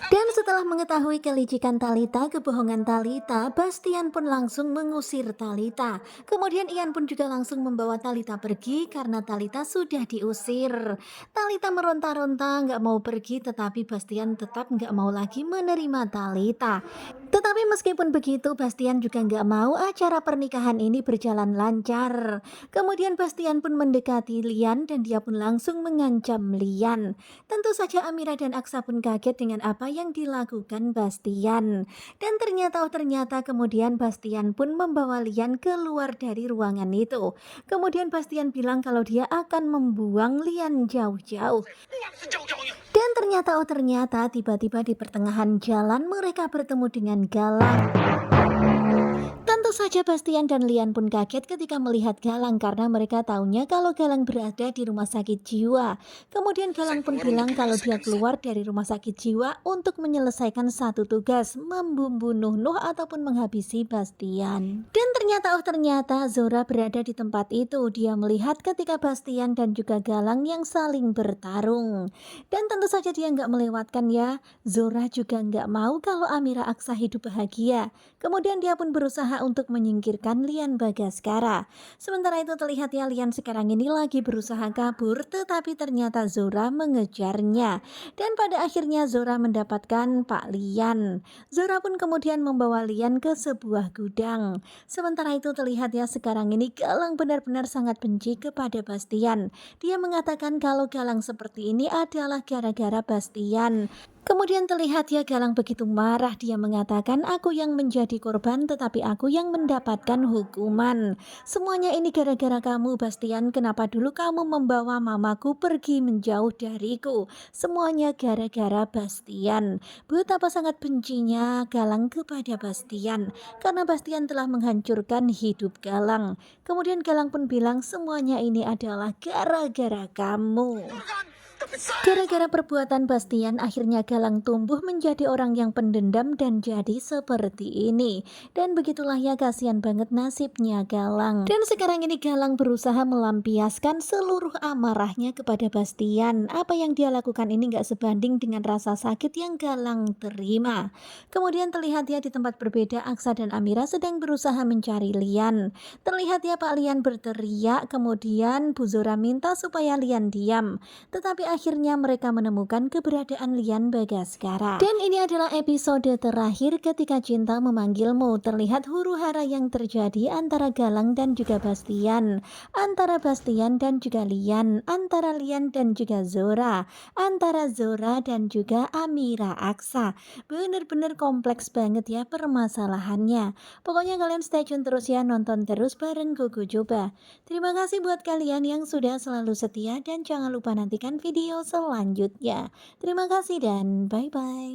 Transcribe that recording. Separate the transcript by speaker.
Speaker 1: Dan setelah mengetahui kelicikan Talita, kebohongan Talita, Bastian pun langsung mengusir Talita. Kemudian Ian pun juga langsung membawa Talita pergi karena Talita sudah diusir. Talita meronta-ronta nggak mau pergi, tetapi Bastian tetap nggak mau lagi menerima Talita. Tetapi meskipun begitu, Bastian juga nggak mau acara pernikahan ini berjalan lancar. Kemudian Bastian pun mendekati Lian dan dia pun langsung mengancam Lian. Tentu saja Amira dan Aksa pun kaget dengan apa yang dilakukan Bastian. Dan ternyata kemudian Bastian pun membawa Lian keluar dari ruangan itu. Kemudian Bastian bilang kalau dia akan membuang Lian jauh-jauh. Dan ternyata tiba-tiba di pertengahan jalan mereka bertemu dengan Galang. Tentu saja Bastian dan Lian pun kaget ketika melihat Galang karena mereka tahunya kalau Galang berada di rumah sakit jiwa. Kemudian Galang pun bilang kalau dia keluar dari rumah sakit jiwa untuk menyelesaikan satu tugas, membunuh Nuh ataupun menghabisi Bastian. Dan ternyata Zora berada di tempat itu. Dia melihat ketika Bastian dan juga Galang yang saling bertarung. Dan tentu saja dia nggak melewatkan ya. Zora juga nggak mau kalau Amira Aksa hidup bahagia. Kemudian dia pun berusaha untuk menyingkirkan Lian Bagaskara. Sementara itu terlihat ya Lian sekarang ini lagi berusaha kabur, tetapi ternyata Zora mengejarnya. Dan pada akhirnya Zora mendapatkan Pak Lian. Zora pun kemudian membawa Lian ke sebuah gudang. Sementara itu terlihat ya sekarang ini Galang benar-benar sangat benci kepada Bastian. Dia mengatakan kalau Galang seperti ini adalah gara-gara Bastian. Kemudian terlihat ya Galang begitu marah, dia mengatakan aku yang menjadi korban tetapi aku yang mendapatkan hukuman. Semuanya ini gara-gara kamu Bastian, kenapa dulu kamu membawa mamaku pergi menjauh dariku? Semuanya gara-gara Bastian. Betapa sangat bencinya Galang kepada Bastian karena Bastian telah menghancurkan hidup Galang. Kemudian Galang pun bilang semuanya ini adalah gara-gara kamu. Gara-gara perbuatan Bastian, akhirnya Galang tumbuh menjadi orang yang pendendam dan jadi seperti ini. Dan begitulah ya kasihan banget nasibnya Galang. Dan sekarang ini Galang berusaha melampiaskan seluruh amarahnya kepada Bastian. Apa yang dia lakukan ini gak sebanding dengan rasa sakit yang Galang terima. Kemudian terlihat ya di tempat berbeda Aksa dan Amira sedang berusaha mencari Lian. Terlihat ya Pak Lian berteriak, kemudian Bu Zora minta supaya Lian diam. Tetapi akhirnya mereka menemukan keberadaan Lian Bagaskara. Dan ini adalah episode terakhir ketika cinta memanggilmu. Terlihat huru-hara yang terjadi antara Galang dan juga Bastian, antara Bastian dan juga Lian, antara Lian dan juga Zora, antara Zora dan juga Amira Aksa. Bener-bener kompleks banget ya permasalahannya. Pokoknya kalian stay tune terus ya, nonton terus bareng Gogo Joba. Terima kasih buat kalian yang sudah selalu setia dan jangan lupa nantikan video selanjutnya. Terima kasih dan bye-bye.